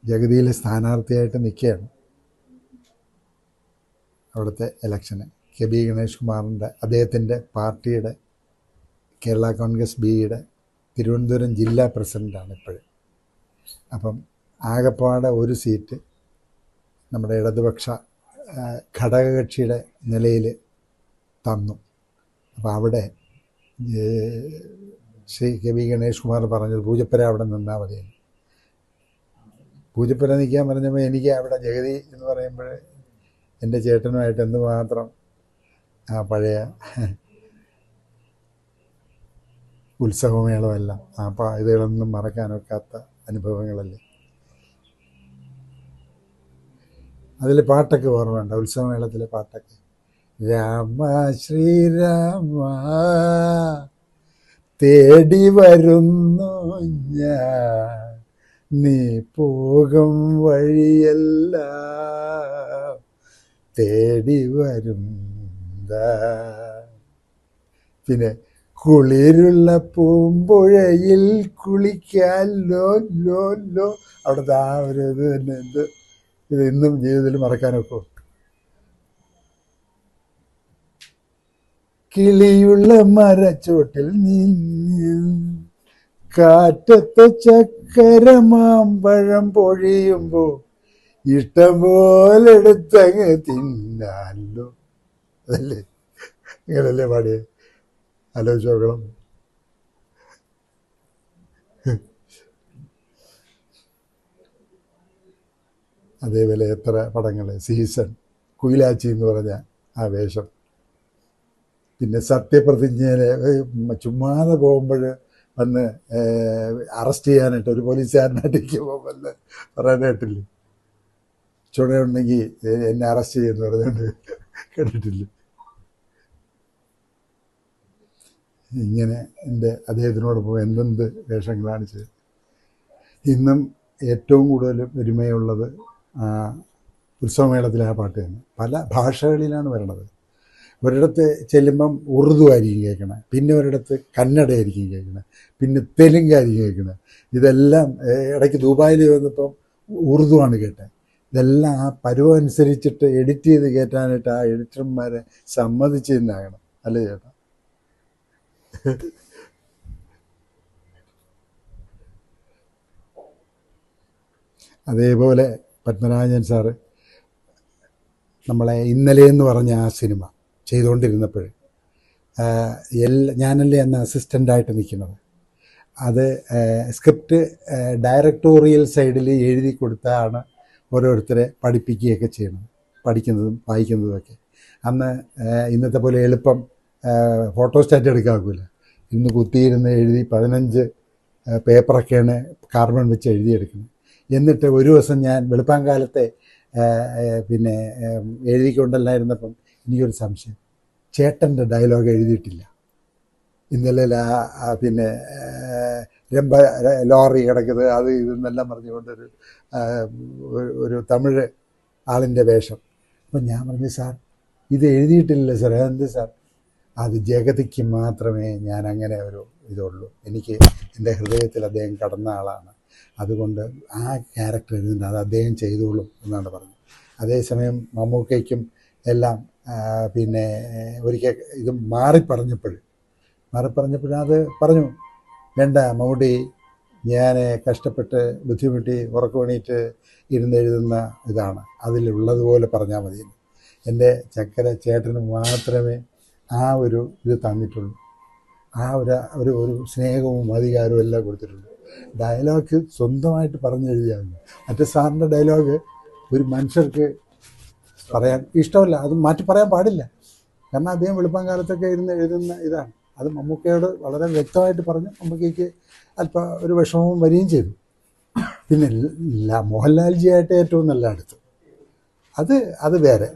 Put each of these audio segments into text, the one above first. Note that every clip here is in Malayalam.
ജഗതിയിൽ സ്ഥാനാർത്ഥിയായിട്ട് നിൽക്കുകയാണ്. അവിടുത്തെ ഇലക്ഷന് കെ ബി ഗണേഷ് കുമാറിൻ്റെ അദ്ദേഹത്തിൻ്റെ പാർട്ടിയുടെ കേരള കോൺഗ്രസ് ബിയുടെ തിരുവനന്തപുരം ജില്ലാ പ്രസിഡൻ്റാണ് ഇപ്പോഴും. അപ്പം ആകപ്പാടെ ഒരു സീറ്റ് നമ്മുടെ ഇടതുപക്ഷ ഘടകകക്ഷിയുടെ നിലയിൽ തന്നു. അപ്പോൾ അവിടെ ശ്രീ കെ വി ഗണേഷ് കുമാർ പറഞ്ഞത് പൂജപ്പുര അവിടെ നിന്നാൽ മതിയെന്ന്. പൂജപ്പുര നിൽക്കാൻ പറഞ്ഞപ്പോൾ എനിക്ക് അവിടെ ജഗതി എന്ന് പറയുമ്പോൾ എൻ്റെ ചേട്ടനുമായിട്ട് എന്തുമാത്രം ആ പഴയ ഉത്സവമേളമെല്ലാം അപ്പോൾ ഇതുകളൊന്നും മറക്കാനൊക്കാത്ത അനുഭവങ്ങളല്ലേ. അതിൽ പാട്ടൊക്കെ ഓർമ്മയുണ്ട്, ഉത്സവമേളത്തിലെ പാട്ടൊക്കെ. രാമ ശ്രീരാമ തേടി വരുന്നു ഞാൻ, നീ പോകും വഴിയെല്ലാം തേടി വരും. പിന്നെ കുളിരുള്ള പൂമ്പുഴയിൽ കുളിക്കാൻ ലോ ലോ ലോ, അവിടുത്തെ ആ ഒരു ഇത് തന്നെ ഇത് ഇന്നും ജീവിതത്തിൽ മറക്കാനൊക്കെ. കിളിയുള്ള മരച്ചോട്ടിൽ നീ കാറ്റത്തെ ചക്കരമാമ്പഴം പൊഴിയുമ്പോൾ ഇഷ്ടം പോലെ എടുത്തങ്ങ് തിന്നാലോ. അതല്ലേ, ഇങ്ങനല്ലേ പാടിയേ? ആലോചിച്ച് നോക്കണം. അതേപോലെ എത്ര പടങ്ങൾ, സീസൺ, കുയിലാച്ചി എന്ന് പറഞ്ഞ ആ വേഷം. പിന്നെ സത്യപ്രതിജ്ഞയിലെ ചുമ്മാതെ പോകുമ്പോൾ വന്ന് അറസ്റ്റ് ചെയ്യാനായിട്ട് ഒരു പോലീസുകാരനായിട്ടിരിക്കുമ്പോൾ വന്ന് പറയാനായിട്ടില്ലേ, ചുണയുണ്ടെങ്കിൽ എന്നെ അറസ്റ്റ് ചെയ്യുമെന്ന് പറഞ്ഞുകൊണ്ട് കേട്ടിട്ടില്ല. ഇങ്ങനെ എൻ്റെ അദ്ദേഹത്തിനോടൊപ്പം എന്തെന്ത് വേഷങ്ങളാണ് ചെയ്തത്. ഇന്നും ഏറ്റവും കൂടുതൽ ഒരുമയുള്ളത് ഉത്സവമേളത്തിലെ ആ പാട്ട് തന്നെ. പല ഭാഷകളിലാണ് വരണത്. ഒരിടത്ത് ചെല്ലുമ്പം ഉറുദു ആയിരിക്കും കേൾക്കണത്, പിന്നെ ഒരിടത്ത് കന്നഡ ആയിരിക്കും കേൾക്കണത്, പിന്നെ തെലുങ്കായിരിക്കും കേൾക്കണത്. ഇതെല്ലാം ഇടയ്ക്ക് ദുബായിൽ വന്നപ്പം ഉറുദുവാണ് കേട്ടത്. ഇതെല്ലാം ആ പരുവം അനുസരിച്ചിട്ട് എഡിറ്റ് ചെയ്ത് കയറ്റാനായിട്ട് ആ എഡിറ്റർമാരെ സമ്മതിച്ചെന്നാകണം, അല്ലേ ചേട്ടാ? അതേപോലെ പത്മരാജൻ സാറ് നമ്മളെ ഇന്നലെ എന്ന് പറഞ്ഞ ആ സിനിമ ചെയ്തുകൊണ്ടിരുന്നപ്പോൾ ഞാനല്ലേ അന്ന് അസിസ്റ്റൻ്റായിട്ട് നിൽക്കുന്നത്. അത് സ്ക്രിപ്റ്റ് ഡയറക്ടോറിയൽ സൈഡിൽ എഴുതി കൊടുത്താണ് ഓരോരുത്തരെ പഠിപ്പിക്കുകയൊക്കെ ചെയ്യണം, പഠിക്കുന്നതും വായിക്കുന്നതുമൊക്കെ. അന്ന് ഇന്നത്തെ പോലെ എളുപ്പം ഫോട്ടോസ്റ്റാറ്റ് എടുക്കാക്കില്ല. ഇന്ന് കുത്തിയിരുന്ന് എഴുതി 15 പേപ്പറൊക്കെയാണ് കാർബൺ വെച്ച് എഴുതിയെടുക്കുന്നത്. എന്നിട്ട് ഒരു ദിവസം ഞാൻ വെളുപ്പാങ്കാലത്തെ പിന്നെ എഴുതിക്കൊണ്ടല്ലായിരുന്നപ്പം എനിക്കൊരു സംശയം, ചേട്ടൻ്റെ ഡയലോഗ് എഴുതിയിട്ടില്ല. ഇന്നലെ പിന്നെ രംഭ ലോറി കിടക്കുന്നത് അത് ഇതെന്നെല്ലാം പറഞ്ഞുകൊണ്ടൊരു ഒരു തമിഴ് ആളിൻ്റെ വേഷം. അപ്പം ഞാൻ പറഞ്ഞു, സാർ ഇത് എഴുതിയിട്ടില്ല സാർ. എന്ത് സാർ? അത് ജഗതിക്ക് മാത്രമേ ഞാൻ അങ്ങനെ ഒരു ഇതുള്ളൂ, എനിക്ക് എൻ്റെ ഹൃദയത്തിൽ അദ്ദേഹം കടന്ന ആളാണ്, അതുകൊണ്ട് ആ ക്യാരക്ടർ എഴുതുന്നുണ്ട്, അത് അദ്ദേഹം ചെയ്തോളും എന്നാണ് പറഞ്ഞത്. അതേസമയം മമ്മൂക്കയ്ക്കും എല്ലാം പിന്നെ ഒരിക്കൽ ഇത് മാറിപ്പറഞ്ഞപ്പോൾ അത് പറഞ്ഞു, വേണ്ട മമ്മൂട്ടി, ഞാൻ കഷ്ടപ്പെട്ട് ബുദ്ധിമുട്ടി ഉറക്കമണിയിട്ട് ഇരുന്നെഴുതുന്ന ഇതാണ്, അതിലുള്ളതുപോലെ പറഞ്ഞാൽ മതി. എൻ്റെ ചക്കര ചേട്ടന് മാത്രമേ ആ ഒരു ഇത് തന്നിട്ടുള്ളൂ, ആ ഒരു സ്നേഹവും അധികാരവും എല്ലാം കൊടുത്തിട്ടുള്ളൂ. ഡയലോഗ് സ്വന്തമായിട്ട് പറഞ്ഞെഴുതിയാൽ മറ്റേ സാറിൻ്റെ ഡയലോഗ് ഒരു മനുഷ്യർക്ക് പറയാൻ ഇഷ്ടമല്ല, അത് മാറ്റി പറയാൻ പാടില്ല. കാരണം അദ്ദേഹം വെളുപ്പാങ്കാലത്തൊക്കെ ഇരുന്ന് എഴുതുന്ന ഇതാണ്. അത് മമ്മൂക്കയോട് വളരെ വ്യക്തമായിട്ട് പറഞ്ഞു. മമ്മൂക്കയ്ക്ക് അല്പം ഒരു വിഷമവും വരികയും ചെയ്തു. പിന്നെ മോഹൻലാൽജിയായിട്ട് ഏറ്റവും നല്ല അടുത്ത് അത് വേറെ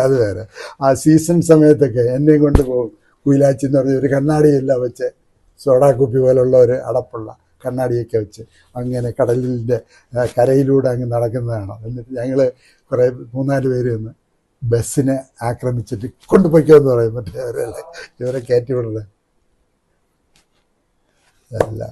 അത് വേറെ. ആ സീസൺ സമയത്തൊക്കെ എന്നെയും കൊണ്ട് പോകും. കുയിലാച്ചി എന്ന് പറഞ്ഞ ഒരു കണ്ണാടിയെല്ലാം വെച്ച്, സോഡാ കുപ്പി പോലുള്ള ഒരു അടപ്പുള്ള കണ്ണാടിയൊക്കെ വെച്ച് അങ്ങനെ കടലിൻ്റെ കരയിലൂടെ അങ്ങ് നടക്കുന്നതാണ്. എന്നിട്ട് ഞങ്ങൾ കുറേ 3-4 പേര് നിന്ന് ബസ്സിനെ ആക്രമിച്ചിട്ട് കൊണ്ടുപോയിക്കോന്ന് പറയും. മറ്റേ ഇവരെ കയറ്റി വിടണേ അല്ല.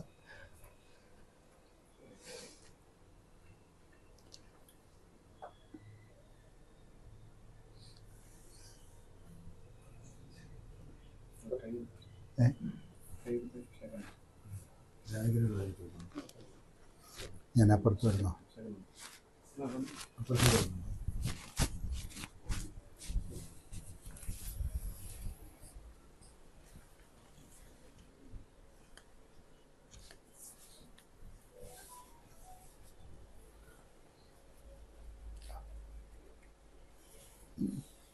ഞാൻ അപ്പുറത്ത് വരുന്നോ? അപ്പുറത്ത് വരുന്നു.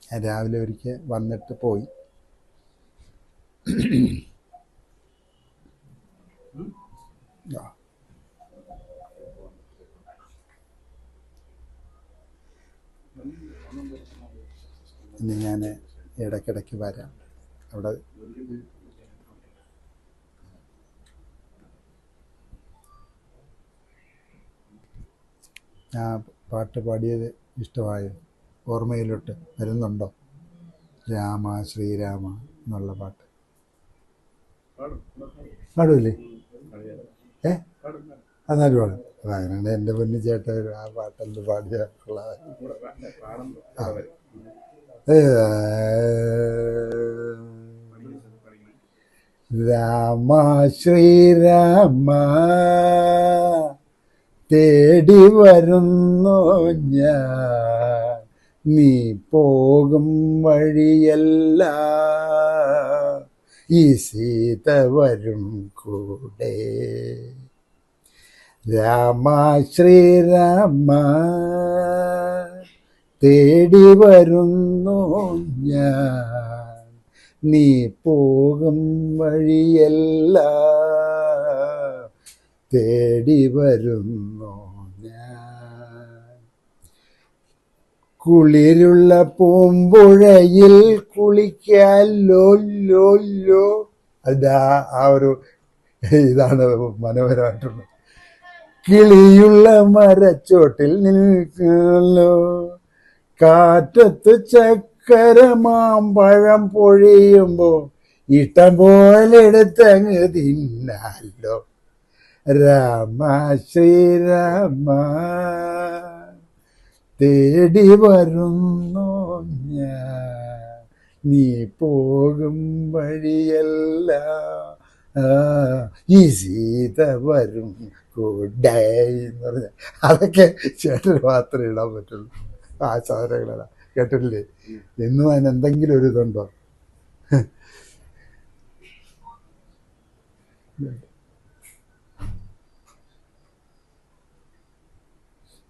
ഞാൻ രാവിലെ ഒരിക്കൽ വന്നിട്ട് പോയി. ഇനി ഞാൻ ഇടയ്ക്കിടയ്ക്ക് വരാം. അവിടെ ആ പാട്ട് പാടിയത് ഇഷ്ടമായോ? ഓർമ്മയിലോട്ട് വരുന്നുണ്ടോ? രാമ ശ്രീരാമ എന്നുള്ള പാട്ട് പാടൂല്ലേ? എന്നാലും പാടും. അങ്ങനെയാണ് എൻ്റെ പൊന്നു ചേട്ടൻ ആ പാട്ടെല്ലാം പാടിയ രാമ ശ്രീരാമ തേടി വരുന്നു ഞാൻ, നീ പോകും വഴിയല്ല ഈ സീത വരും കൂടെ. രാമ ശ്രീരാമ തേടി വരുന്നു ഞാൻ, നീ പോകും വഴിയല്ല തേടി വരുന്നു ഞാൻ. കുളിരുള്ള പൂമ്പുഴയിൽ കുളിക്കാൻ ലോ ലോ ലോ. അതിൻ്റെ ആ ഒരു ഇതാണ് മനോഹരമായിട്ടുള്ളത്. കിളിയുള്ള മരച്ചോട്ടിൽ നിൽക്കല്ലോ, കാറ്റത്ത് ചക്കര മാമ്പഴം പൊഴിയുമ്പോ ഇഷ്ടം പോലെ എടുത്തങ്ങ് തിന്നാലോ. രാമ ശ്രീരാമ തേടി വരുന്നു ഞാൻ, നീ പോകും വഴിയല്ല ഈ സീത വരും കൂടെ എന്ന് പറഞ്ഞ അതൊക്കെ ചേട്ടന് മാത്രമേ ഇടാൻ പറ്റുള്ളൂ. ആ സാധനങ്ങളാ കേട്ടില്ലേ? എന്നും അതിന് എന്തെങ്കിലും ഒരു ഇതുണ്ടോ?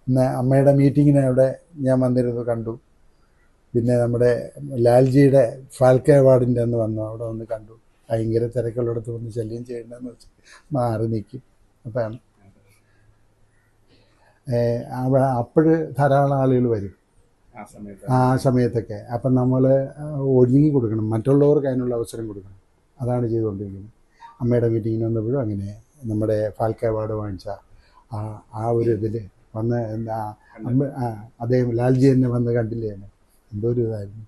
ഇന്ന് അമ്മയുടെ മീറ്റിങ്ങിന് അവിടെ ഞാൻ വന്നിരുന്നു, കണ്ടു. പിന്നെ നമ്മുടെ ലാൽജിയുടെ ഫാൽക്കെ അവാർഡിൻ്റെ അന്ന് വന്നു, അവിടെ വന്ന് കണ്ടു. ഭയങ്കര തിരക്കുള്ളിടത്ത് വന്ന് ശല്യം ചെയ്യണ്ടെന്ന് വെച്ച് മാറി നിൽക്കും. അതാണ് അപ്പോഴ് ധാരാളം ആളുകൾ വരും ആ സമയത്തൊക്കെ. അപ്പം നമ്മൾ ഒഴുങ്ങി കൊടുക്കണം, മറ്റുള്ളവർക്ക് അതിനുള്ള അവസരം കൊടുക്കണം. അതാണ് ചെയ്തുകൊണ്ടിരിക്കുന്നത്. അമ്മയുടെ മീറ്റിങ്ങിന് വന്നപ്പോഴും അങ്ങനെ നമ്മുടെ ഫാൽക്കെ അവാർഡ് വാങ്ങിച്ച ആ ഒരു ഇതിൽ വന്ന് അദ്ദേഹം ലാൽജി തന്നെ വന്ന് കണ്ടില്ലേ, എന്തോ ഒരു ഇതായിരുന്നു.